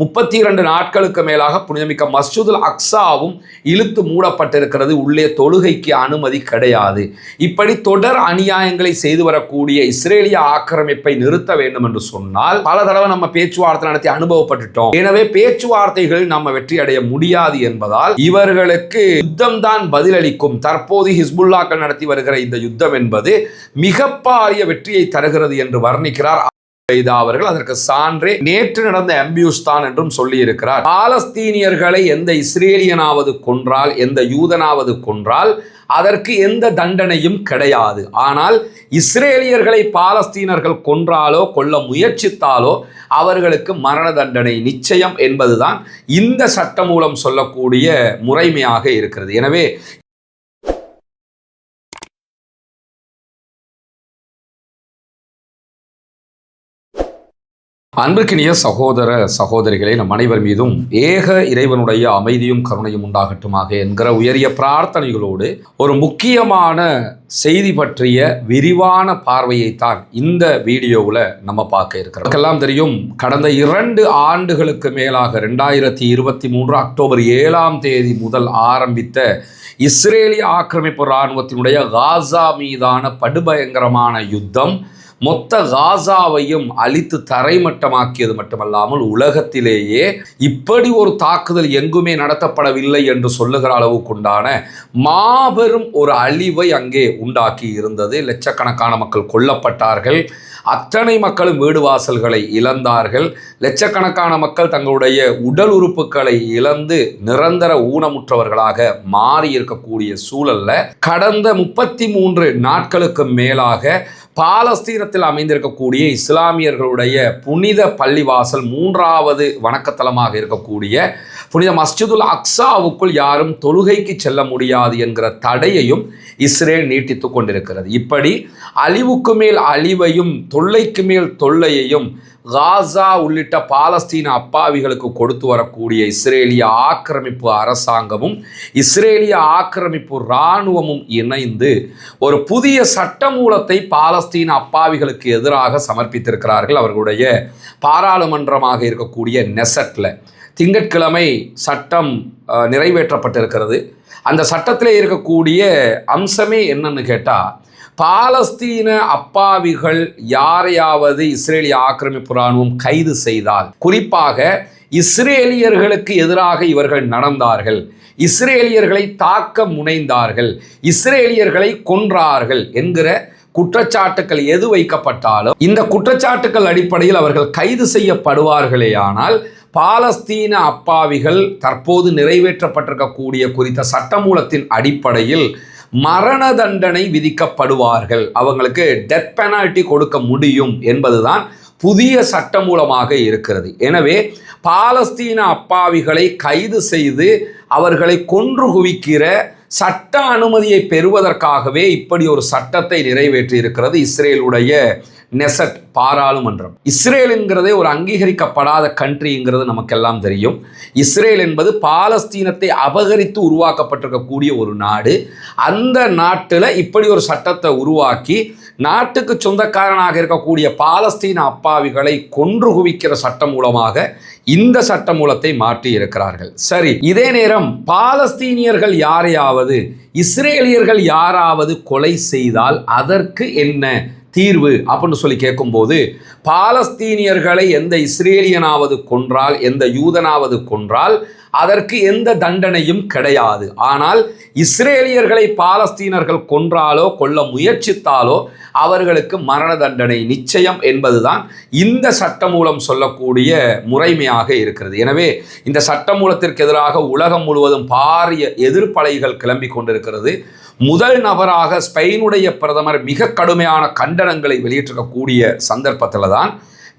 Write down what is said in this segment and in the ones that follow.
32 நாட்களுக்கு மேலாக புனிதமிக்க மஸ்ஜிதுல் அக்ஸாவும் இழுத்து மூடப்பட்டிருக்கிறது. உள்ளே தொழுகைக்கு அனுமதி கிடையாது. இப்படி தொடர் அநியாயங்களை செய்து வரக்கூடிய இஸ்ரேலிய ஆக்கிரமிப்பை நிறுத்த வேண்டும் என்று சொன்னால் பல தடவை நம்ம பேச்சுவார்த்தை நடத்தி அனுபவப்பட்டுட்டோம். எனவே பேச்சுவார்த்தைகள் நம்ம வெற்றி அடைய முடியாது என்பதால் இவர்களுக்கு யுத்தம் தான் பதிலளிக்கும். தற்போது ஹிஸ்புல்லாக்கள் நடத்தி வருகிற இந்த யுத்தம் என்பது மிகப்பாரிய வெற்றியை தருகிறது என்று வர்ணிக்கிறார் அவர்கள். அதற்கு சான்றே நேற்று நடந்த அம்பியூஸ் தான் என்றும் சொல்லி இருக்கிறார். பாலஸ்தீனியர்களை எந்த இஸ்ரேலியனாவது கொன்றால், எந்த யூதனாவது கொன்றால் அதற்கு எந்த தண்டனையும் கிடையாது. ஆனால் இஸ்ரேலியர்களை பாலஸ்தீனர்கள் கொன்றாலோ கொல்ல முயற்சித்தாலோ அவர்களுக்கு மரண தண்டனை நிச்சயம் என்பதுதான் இந்த சட்டம் மூலம் சொல்லக்கூடிய முறைமையாக இருக்கிறது. எனவே அன்பிற்கினிய சகோதர சகோதரிகளே, நம் அனைவர் மீதும் ஏக இறைவனுடைய அமைதியும் கருணையும் உண்டாகட்டுமாக என்கிற உயரிய பிரார்த்தனைகளோடு ஒரு முக்கியமான செய்தி பற்றிய விரிவான பார்வையைத்தான் இந்த வீடியோவில் நம்ம பார்க்க இருக்கிறோம். நமக்கெல்லாம் தெரியும், கடந்த 2 ஆண்டுகளுக்கு மேலாக 2023 அக்டோபர் 7ஆம் தேதி முதல் ஆரம்பித்த இஸ்ரேலிய ஆக்கிரமிப்பு இராணுவத்தினுடைய காசா மீதான படுபயங்கரமான யுத்தம் மொத்த காசாவையும் அழித்து தரைமட்டமாக்கியது மட்டுமல்லாமல் உலகத்திலேயே இப்படி ஒரு தாக்குதல் எங்குமே நடத்தப்படவில்லை என்று சொல்லுகிற அளவுக்குண்டான மாபெரும் ஒரு அழிவை அங்கே உண்டாக்கி இருந்தது. லட்சக்கணக்கான மக்கள் கொல்லப்பட்டார்கள். அத்தனை மக்களும் வீடு வாசல்களை இழந்தார்கள். லட்சக்கணக்கான மக்கள் தங்களுடைய உடல் உறுப்புகளை இழந்து நிரந்தர ஊனமுற்றவர்களாக மாறி இருக்கக்கூடிய சூழல்ல கடந்த 33 நாட்களுக்கு மேலாக பாலஸ்தீனத்தில் அமைந்திருக்கக்கூடிய இஸ்லாமியர்களுடைய புனித பள்ளிவாசல் 3வது வணக்கத்தலமாக இருக்கக்கூடிய புனித மஸ்ஜிதுல் அக்ஸாவுக்குள் யாரும் தொழுகைக்கு செல்ல முடியாது என்கிற தடையையும் இஸ்ரேல் நீட்டித்து கொண்டிருக்கிறது. இப்படி அழிவுக்கு மேல் அழிவையும் தொல்லைக்கு மேல் தொல்லையையும் காசா உள்ளிட்ட பாலஸ்தீன அப்பாவிகளுக்கு கொடுத்து வரக்கூடிய இஸ்ரேலிய ஆக்கிரமிப்பு அரசாங்கமும் இஸ்ரேலிய ஆக்கிரமிப்பு இராணுவமும் இணைந்து ஒரு புதிய சட்டமூலத்தை பாலஸ்தீன அப்பாவிகளுக்கு எதிராக சமர்ப்பித்திருக்கிறார்கள். அவர்களுடைய பாராளுமன்றமாக இருக்கக்கூடிய நெசட்ல திங்கட்கிழமை சட்டம் நிறைவேற்றப்பட்டிருக்கிறது. அந்த சட்டத்தில் இருக்கக்கூடிய அம்சமே என்னன்னு கேட்டால், பாலஸ்தீன அப்பாவிகள் யாரையாவது இஸ்ரேலிய ஆக்கிரமிப்பு இராணுவம் கைது செய்தால், குறிப்பாக இஸ்ரேலியர்களுக்கு எதிராக இவர்கள் நடந்தார்கள், இஸ்ரேலியர்களை தாக்க முனைந்தார்கள், இஸ்ரேலியர்களை கொன்றார்கள் என்கிற குற்றச்சாட்டுக்கள் எது வைக்கப்பட்டாலும் இந்த குற்றச்சாட்டுக்கள் அடிப்படையில் அவர்கள் கைது செய்யப்படுவார்களேயானால் பாலஸ்தீன அப்பாவிகள் தற்போது நிறைவேற்றப்பட்டிருக்கக்கூடிய குறித்த சட்டமூலத்தின் அடிப்படையில் மரண தண்டனை விதிக்கப்படுவார்கள். அவங்களுக்கு டெத் பெனால்டி கொடுக்க முடியும் என்பதுதான் புதிய சட்டமூலமாக இருக்கிறது. எனவே பாலஸ்தீன அப்பாவிகளை கைது செய்து அவர்களை கொன்று குவிக்கிற சட்ட அனுமதியை பெறுவதற்காகவே இப்படி ஒரு சட்டத்தை நிறைவேற்றி இருக்கிறது இஸ்ரேலுடைய நெசட் பாராளுமன்றம். இஸ்ரேல் என்கிறதே ஒரு அங்கீகரிக்கப்படாத கண்ட்ரிங்கிறது நமக்கெல்லாம் தெரியும். இஸ்ரேல் என்பது பாலஸ்தீனத்தை அபகரித்து உருவாக்கப்பட்டிருக்கக்கூடிய ஒரு நாடு. அந்த நாட்டில் இப்படி ஒரு சட்டத்தை உருவாக்கி நாட்டுக்கு சொந்தக்காரனாக இருக்கக்கூடிய பாலஸ்தீன அப்பாவிகளை கொன்று குவிக்கிற சட்டம் மூலமாக இந்த சட்ட மூலத்தை மாற்றி இருக்கிறார்கள். சரி, இதே நேரம் பாலஸ்தீனியர்கள் யாரையாவது இஸ்ரேலியர்கள் யாராவது கொலை செய்தால் அதற்கு என்ன தீர்வு அப்படின்னு சொல்லி கேட்கும்போது, பாலஸ்தீனியர்களை எந்த இஸ்ரேலியனாவது கொன்றால், எந்த யூதனாவது கொன்றால் அதற்கு எந்த தண்டனையும் கிடையாது. ஆனால் இஸ்ரேலியர்களை பாலஸ்தீனர்கள் கொன்றாலோ கொல்ல முயற்சித்தாலோ அவர்களுக்கு மரண தண்டனை நிச்சயம் என்பதுதான் இந்த சட்டமூலம் சொல்லக்கூடிய முறைமையாக இருக்கிறது. எனவே இந்த சட்டமூலத்திற்கு எதிராக உலகம் முழுவதும் பாரிய எதிர்ப்பலைகள் கிளம்பி கொண்டிருக்கிறது. முதல் நபராக ஸ்பெயினுடைய பிரதமர் மிக கடுமையான கண்டனங்களை வெளியிட்டிருக்கக்கூடிய சந்தர்ப்பத்தில் தான்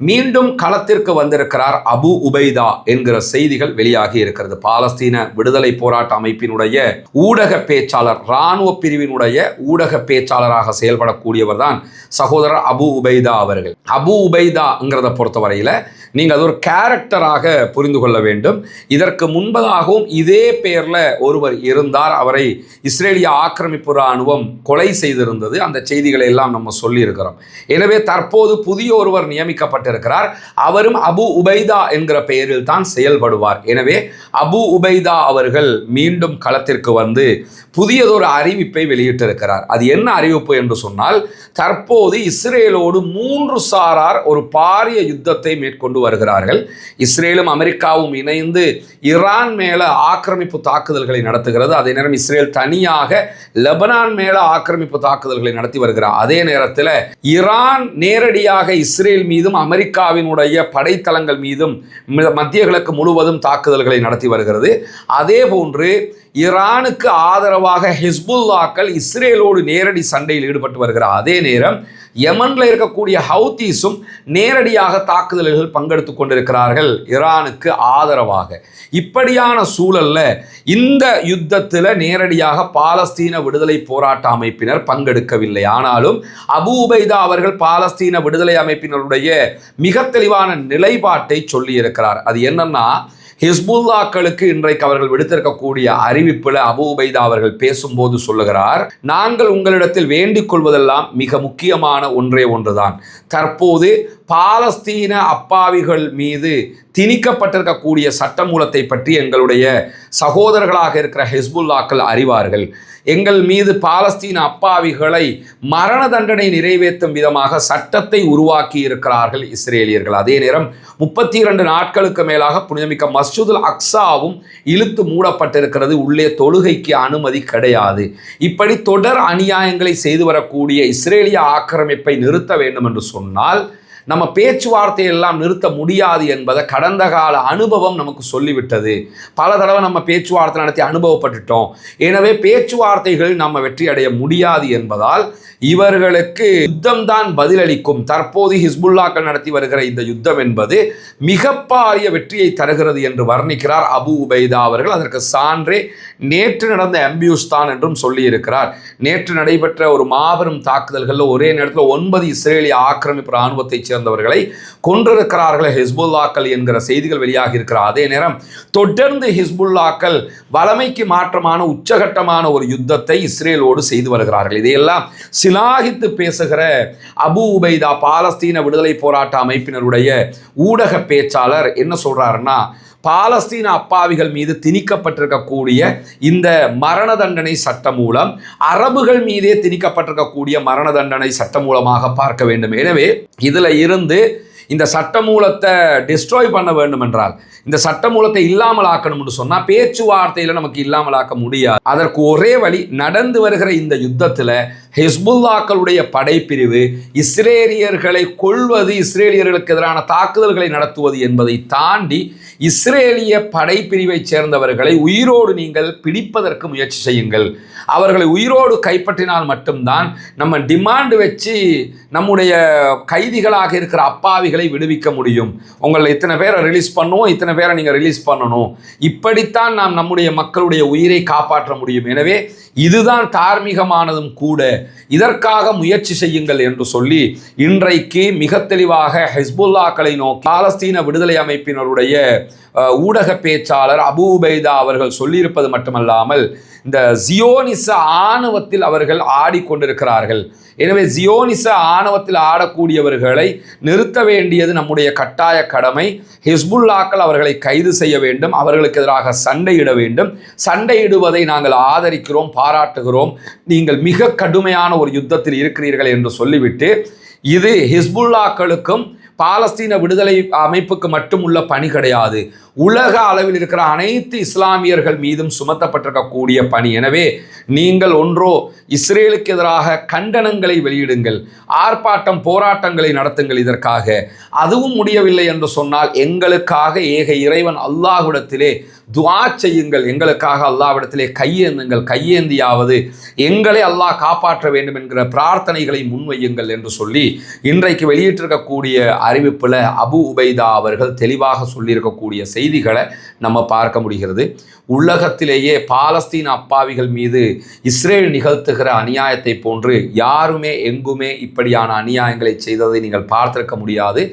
மீண்டும் களத்திற்கு வந்திருக்கிறார் அபு உபைதா என்கிற செய்திகள் வெளியாகி இருக்கிறது. பாலஸ்தீன விடுதலை போராட்ட அமைப்பினுடைய ஊடக பேச்சாளர், இராணுவ பிரிவினுடைய ஊடக பேச்சாளராக செயல்படக்கூடியவர் தான் சகோதரர் அபு உபைதா அவர்கள். அபு உபைதாங்கிறத பொறுத்தவரையில் நீங்கள் அது ஒரு கேரக்டராக புரிந்து கொள்ள வேண்டும். இதற்கு முன்பதாகவும் இதே பெயரில் ஒருவர் இருந்தார். அவரை இஸ்ரேலிய ஆக்கிரமிப்பு இராணுவம் கொலை செய்திருந்தது. அந்த செய்திகளை எல்லாம் நம்ம சொல்லியிருக்கிறோம். எனவே தற்போது புதிய ஒருவர் நியமிக்கப்பட்ட நியமிக்கப்பட்டிருக்கிறார். அவரும் அபு உபைதா என்கிற பெயரில் தான் செயல்படுவார். எனவே அபு உபைதா அவர்கள் மீண்டும் களத்திற்கு வந்து புதியதொரு அறிவிப்பை வெளியிட்டிருக்கிறார். அது என்ன அறிவிப்பு என்று சொன்னால், தற்போது இஸ்ரேலோடு 3 சாரார் ஒரு பாரிய யுத்தத்தை மேற்கொண்டு வருகிறார்கள். இஸ்ரேலும் அமெரிக்காவும் இணைந்து ஈரான் மேல ஆக்கிரமிப்பு தாக்குதல்களை நடத்துகிறது. அதே நேரம் இஸ்ரேல் தனியாக லெபனான் மேல ஆக்கிரமிப்பு தாக்குதல்களை நடத்தி வருகிறார். அதே நேரத்தில் ஈரான் நேரடியாக இஸ்ரேல் மீதும் அமெரிக்காவினுடைய படைத்தளங்கள் மீதும் மத்திய கிழக்கு முழுவதும் தாக்குதல்களை நடத்தி வருகிறது. அதே போன்று ஈரானுக்கு ஆதரவாக ஹிஸ்புல்லாக்கள் இஸ்ரேலோடு நேரடி சண்டையில் ஈடுபட்டு வருகிறார். அதே நேரம் யமன்ல இருக்கக்கூடிய ஹவுத்தீஸும் நேரடியாக தாக்குதல்கள் பங்கெடுத்துக் கொண்டிருக்கிறார்கள் ஈரானுக்கு ஆதரவாக. இப்படியான சூழல்ல இந்த யுத்தத்தில் நேரடியாக பாலஸ்தீன விடுதலை போராட்ட அமைப்பினர் பங்கெடுக்கவில்லை. ஆனாலும் அபு உபைதா அவர்கள் பாலஸ்தீன விடுதலை அமைப்பினருடைய மிக தெளிவான நிலைப்பாட்டை சொல்லி இருக்கிறார். அது என்னன்னா, ஹிஸ்புல்லாக்களுக்கு இன்றைக்கு அவர்கள் விடுத்திருக்கக்கூடிய அறிவிப்பில் அபு உபைதா அவர்கள் பேசும்போது சொல்லுகிறார், நாங்கள் உங்களிடத்தில் வேண்டிக் கொள்வதெல்லாம் மிக முக்கியமான ஒன்றே ஒன்றுதான். தற்போது பாலஸ்தீன அப்பாவிகள் மீது திணிக்கப்பட்டிருக்கக்கூடிய சட்டமூலத்தை பற்றி எங்களுடைய சகோதரர்களாக இருக்கிற ஹிஸ்புல்லாக்கள் அறிவார்கள். எங்கள் மீது பாலஸ்தீன அப்பாவிகளை மரண தண்டனை நிறைவேற்றும் விதமாக சட்டத்தை உருவாக்கி இருக்கிறார்கள் இஸ்ரேலியர்கள். அதே நேரம் 32 நாட்களுக்கு மேலாக புனிதமிக்க மஸ்ஜிதுல் அக்ஸாவும் இழுத்து மூடப்பட்டிருக்கிறது. உள்ளே தொழுகைக்கு அனுமதி கிடையாது. இப்படி தொடர் அநியாயங்களை செய்து வரக்கூடிய இஸ்ரேலிய ஆக்கிரமிப்பை நிறுத்த வேண்டும் என்று சொன்னால் நம்ம பேச்சுவார்த்தை எல்லாம் நிறுத்த முடியாது என்பதை கடந்த கால அனுபவம் நமக்கு சொல்லிவிட்டது. பல தடவை நம்ம பேச்சுவார்த்தை நடத்தி அனுபவப்பட்டுட்டோம். எனவே பேச்சுவார்த்தைகள் நம்ம வெற்றி அடைய முடியாது என்பதால் இவர்களுக்கு யுத்தம்தான் பதிலளிக்கும். தற்போது ஹிஸ்புல்லாக்கள் நடத்தி வருகிற இந்த யுத்தம் என்பது மிக பாரிய வெற்றியை தருகிறது என்று வர்ணிக்கிறார் அபு உபைதா அவர்கள். அதற்கு சான்றே நேற்று நடந்த அம்பியூஸ்தான் என்றும் சொல்லியிருக்கிறார். நேற்று நடைபெற்ற ஒரு மாபெரும் தாக்குதல்களில் ஒரே நேரத்தில் 9 இஸ்ரேலிய ஆக்கிரமிப்பு இராணுவத்தை சேர்ந்தவர்களை கொன்றிருக்கிறார்கள் ஹிஸ்புல்லாக்கள் என்கிற செய்திகள் வெளியாகி இருக்கிறார். அதே நேரம் தொடர்ந்து ஹிஸ்புல்லாக்கள் வளமைக்கு மாற்றமான உச்சகட்டமான ஒரு யுத்தத்தை இஸ்ரேலோடு செய்து வருகிறார்கள். இதையெல்லாம் சிலாகித்து பேசுகிற அபு உபைதா பாலஸ்தீன விடுதலை போராட்ட அமைப்பினருடைய ஊடக பேச்சாளர் என்ன சொல்றாருன்னா, பாலஸ்தீன அப்பாவிகள் மீது திணிக்கப்பட்டிருக்கக்கூடிய இந்த மரண தண்டனை சட்டம் மூலம் அரபுகள் மீதே திணிக்கப்பட்டிருக்கக்கூடிய மரண தண்டனை சட்டம் மூலமாக பார்க்க வேண்டும். எனவே இதுல இருந்து இந்த சட்டமூலத்தை டிஸ்ட்ராய் பண்ண வேண்டும் என்றால், இந்த சட்டமூலத்தை இல்லாமல் ஆக்கணும்னு சொன்னால் பேச்சுவார்த்தையில் நமக்கு இல்லாமல் ஆக்க முடியாது. அதற்கு ஒரே வழி, நடந்து வருகிற இந்த யுத்தத்தில் ஹிஸ்புல்லாக்களுடைய படைப்பிரிவு இஸ்ரேலியர்களை கொல்வது, இஸ்ரேலியர்களுக்கு எதிரான தாக்குதல்களை நடத்துவது என்பதை தாண்டி இஸ்ரேலிய படைப்பிரிவை சேர்ந்தவர்களை உயிரோடு நீங்கள் பிடிப்பதற்கு முயற்சி செய்யுங்கள். அவர்களை உயிரோடு கைப்பற்றினால் மட்டும்தான் நம்ம டிமாண்ட் வச்சு நம்முடைய கைதிகளாக இருக்கிற அப்பாவிகளை விடுவிக்க முடியும். உங்களை இத்தனை பேரை ரிலீஸ் பண்ணுவோம், இத்தனை பேரை நீங்கள் ரிலீஸ் பண்ணணும். இப்படித்தான் நாம் நம்முடைய மக்களுடைய உயிரை காப்பாற்ற முடியும். எனவே இதுதான் தார்மீகமானதும் கூட. இதற்காக முயற்சி செய்யுங்கள் என்று சொல்லி இன்றைக்கு மிக தெளிவாக ஹிஸ்புல்லாக்களை நோக்கி பாலஸ்தீன விடுதலை அமைப்பினருடைய ஊடக பேச்சாளர் அபு உபைதா அவர்கள் சொல்லியிருப்பது மட்டுமல்லாமல், இந்த ஜியோனிச ஆணவத்தில் அவர்கள் ஆடிக்கொண்டிருக்கிறார்கள். எனவே ஜியோனிச ஆணவத்தில் ஆடக்கூடியவர்களை நிறுத்த வேண்டியது நம்முடைய கட்டாய கடமை. ஹிஸ்புல்லாக்கள் அவர்களை கைது செய்ய வேண்டும், அவர்களுக்கு எதிராக சண்டையிட வேண்டும். சண்டையிடுவதை நாங்கள் ஆதரிக்கிறோம், பாராட்டுகிறோம். நீங்கள் மிக கடுமையான ஒரு யுத்தத்தில் இருக்கிறீர்கள் என்று சொல்லிவிட்டு, இது ஹிஸ்புல்லாக்களுக்கும் பாலஸ்தீன விடுதலை அமைப்புக்கு மட்டும் உள்ள பணி கிடையாது, உலக அளவில் இருக்கிற அனைத்து இஸ்லாமியர்கள் மீதும் சுமத்தப்பட்டிருக்கக்கூடிய பணி. எனவே நீங்கள் ஒன்றோ இஸ்ரேலுக்கு எதிராக கண்டனங்களை வெளியிடுங்கள், ஆர்ப்பாட்டம் போராட்டங்களை நடத்துங்கள் இதற்காக. அதுவும் முடியவில்லை என்று சொன்னால் எங்களுக்காக ஏக இறைவன் அல்லாஹ்விடத்திலே துஆ செய்யுங்கள், எங்களுக்காக அல்லாஹ்விடத்திலே கையேந்துங்கள், கையேந்தியாவது எங்களை அல்லாஹ் காப்பாற்ற வேண்டும் என்கிற பிரார்த்தனைகளை முன்வையுங்கள் என்று சொல்லி இன்றைக்கு வெளியிட்டிருக்கக்கூடிய அறிவிப்பில் அபு உபைதா அவர்கள் தெளிவாக சொல்லியிருக்கக்கூடிய செய்திகளை நம்ம பார்க்க முடிகிறது. உலகத்திலேயே பாலஸ்தீன அப்பாவிகள் மீது இஸ்ரேல் நிகழ்த்துகிற அநியாயத்தை போன்று யாருமே எங்குமே இப்படியான அநியாயங்களை செய்ததை நீங்கள் பார்த்திருக்க முடியாது.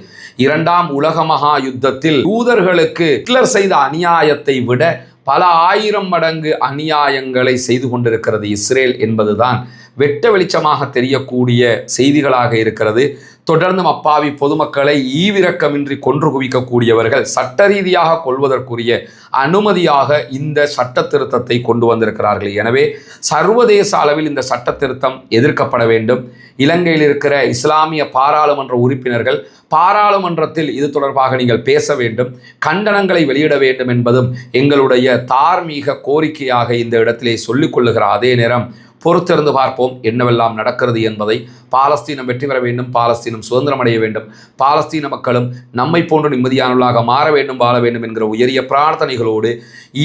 2ஆம் உலக மகா யுத்தத்தில் யூதர்களுக்கு ஹிட்லர் செய்த அநியாயத்தை விட பல 1000 மடங்கு அநியாயங்களை செய்து கொண்டிருக்கிறது இஸ்ரேல் என்பதுதான் வெட்ட வெளிச்சமாக தெரியக்கூடிய செய்திகளாக இருக்கிறது. தொடர்ந்தும் அப்பாவி பொதுமக்களை ஈவிரக்கமின்றி கொன்று குவிக்கக்கூடியவர்கள் சட்ட ரீதியாக கொள்வதற்குரிய அனுமதியாக இந்த சட்ட திருத்தத்தை கொண்டு வந்திருக்கிறார்கள். எனவே சர்வதேச அளவில் இந்த சட்ட திருத்தம் எதிர்க்கப்பட வேண்டும். இலங்கையில் இருக்கிற இஸ்லாமிய பாராளுமன்ற உறுப்பினர்கள் பாராளுமன்றத்தில் இது தொடர்பாக நீங்கள் பேச வேண்டும், கண்டனங்களை வெளியிட வேண்டும் என்பதும் எங்களுடைய தார்மீக கோரிக்கையாக இந்த இடத்திலே சொல்லிக் கொள்ளுகிற அதே நேரம் பொறுத்திருந்து பார்ப்போம் என்னவெல்லாம் நடக்கிறது என்பதை. பாலஸ்தீனம் வெற்றி பெற வேண்டும், பாலஸ்தீனம் சுதந்திரம் அடைய வேண்டும், பாலஸ்தீன மக்களும் நம்மை போன்று நிம்மதியானவர்களாக மாற வேண்டும், வாழ வேண்டும் என்கிற உயரிய பிரார்த்தனைகளோடு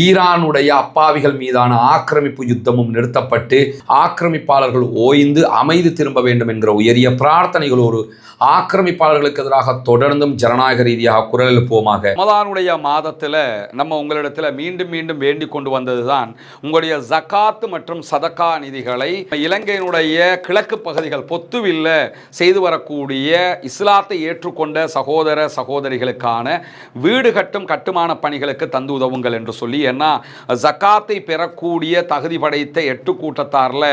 ஈரானுடைய அப்பாவிகள் மீதான ஆக்கிரமிப்பு யுத்தமும் நிறுத்தப்பட்டு ஆக்கிரமிப்பாளர்கள் ஓய்ந்து அமைதி திரும்ப வேண்டும் என்கிற உயரிய பிரார்த்தனைகளோடு ஆக்கிரமிப்பாளர்களுக்கு எதிராக தொடர்ந்தும் ஜனநாயக ரீதியாக குரல் எழுப்புவோமாக. ரமதானுடைய மாதத்தில் நம்ம உங்களிடத்தில் மீண்டும் மீண்டும் வேண்டிக் கொண்டு வந்ததுதான் உங்களுடைய ஜகாத் மற்றும் சதக்கா நிதிகளை இலங்கையினுடைய கிழக்கு பகுதிகள் பொத்துவில்ல செய்து வரக்கூடிய இஸ்லாத்தை ஏற்றுக்கொண்ட சகோதர சகோதரிகளுக்கான வீடு கட்டும் கட்டுமான பணிகளுக்கு தந்து உதவுங்கள் என்று சொல்லி. ஏன்னா ஜகாத்தை பெறக்கூடிய தகுதி படைத்த 8 கூட்டத்தாரில்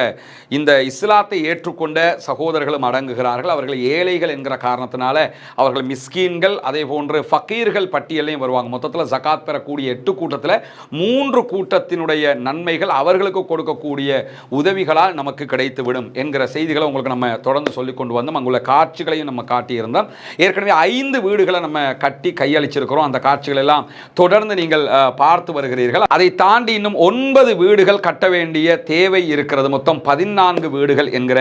இந்த இஸ்லாத்தை ஏற்றுக்கொண்ட சகோதரர்களும் அடங்குகிறார்கள். அவர்கள் ஏழைகள் என்கிற காரணத்தினால அவர்கள் மிஸ்கீன்கள் அதே போன்று ஃபக்கீர்கள் பட்டியலையும் வருவாங்க. மொத்தத்தில் ஜகாத் பெறக்கூடிய 8 கூட்டத்தில் 3 கூட்டத்தினுடைய நன்மைகள் அவர்களுக்கு கொடுக்கக்கூடிய உதவிகளால் நமக்கு கிடைத்துவிடும் என்கிற செய்திகளை உங்களுக்கு நம்ம தொடர்ந்து சொல்லிக் கொண்டு வந்தோம். அங்குள்ள காட்சிகளையும் நம்ம காட்டியிருந்தோம். ஏற்கனவே 5 வீடுகளை நம்ம கட்டி கையளிச்சிருக்கிறோம். அந்த காட்சிகள் எல்லாம் தொடர்ந்து நீங்கள் பார்த்து வருகிறீர்கள். அதை தாண்டி இன்னும் 9 வீடுகள் கட்ட வேண்டிய தேவை இருக்கிறது. மொத்தம் 14 வீடுகள் என்கிற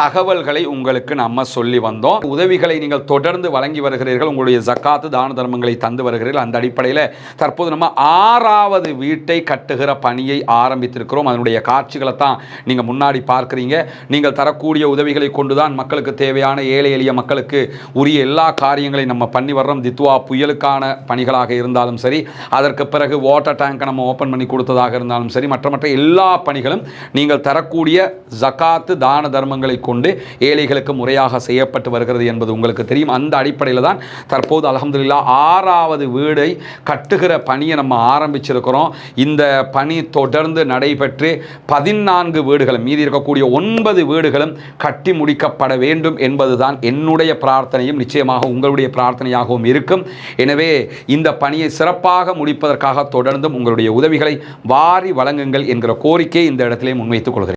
தகவல்களை உங்களுக்கு நம்ம சொல்லி வந்தோம். உதவிகளை நீங்கள் தொடர்ந்து வழங்கி வருகிறீர்கள். உங்களுடைய ஜக்காத்து தான தர்மங்களை தந்து வருகிறீர்கள். அந்த அடிப்படையில் தற்போது நம்ம 6வது வீட்டை கட்டுகிற பணியை ஆரம்பித்திருக்கிறோம். அதனுடைய காட்சிகளை தான் நீங்கள் முன்னாடி பார்க்குறீங்க. நீங்கள் தரக்கூடிய உதவிகளை கொண்டுதான் மக்களுக்கு தேவையான ஏழை எளிய மக்களுக்கு உரிய எல்லா காரியங்களையும் நம்ம பண்ணி வர்றோம். தித்வா புயலுக்கான பணிகளாக இருந்தாலும் சரி, அதற்கு பிறகு வாட்டர் டேங்கை நம்ம ஓப்பன் பண்ணி கொடுத்ததாக இருந்தாலும் சரி, மற்ற எல்லா பணிகளும் நீங்கள் தரக்கூடிய ஜக்காத்து தான தர்மங்களை கொண்டு ஏழைகளுக்கு முறையாக செய்யப்பட்டு வருகிறது என்பது உங்களுக்கு தெரியும். அந்த அடிப்படையில் தான் தற்போது அல்ஹம்துலில்லாஹ் 6வது வீடை கட்டுகிற பணியை நம்ம ஆரம்பிச்சிருக்கிறோம். இந்த பணி தொடர்ந்து நடைபெற்று 14 வீடுகளும் மீதி இருக்கக்கூடிய 9 வீடுகளும் கட்டி முடிக்கப்பட வேண்டும் என்பதுதான் என்னுடைய பிரார்த்தனையும் நிச்சயமாக உங்களுடைய பிரார்த்தனையாகவும் இருக்கும். எனவே இந்த பணியை சிறப்பாக முடிப்பதற்காக தொடர்ந்தும் உங்களுடைய உதவிகளை வாரி வழங்குங்கள் என்கிற கோரிக்கையை இந்த இடத்திலே முன்வைத்துக் கொள்கிறேன்.